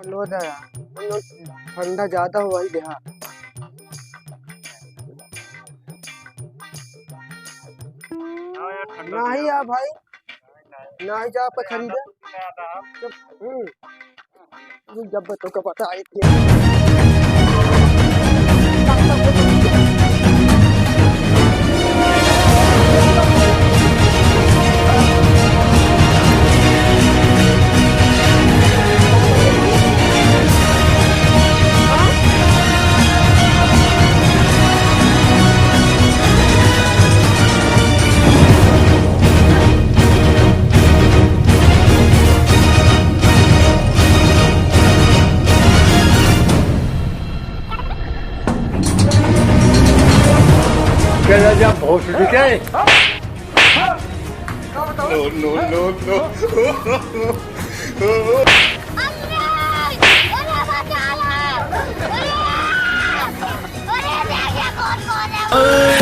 लो था यार, हम लोग ठंडा ज्यादा हुआ ही देहा। नहीं यार भाई, नहीं जा आप खरीदे। जब तो पता आई थी। Quelle a bien proche du carré. Non, non, non, non. अरे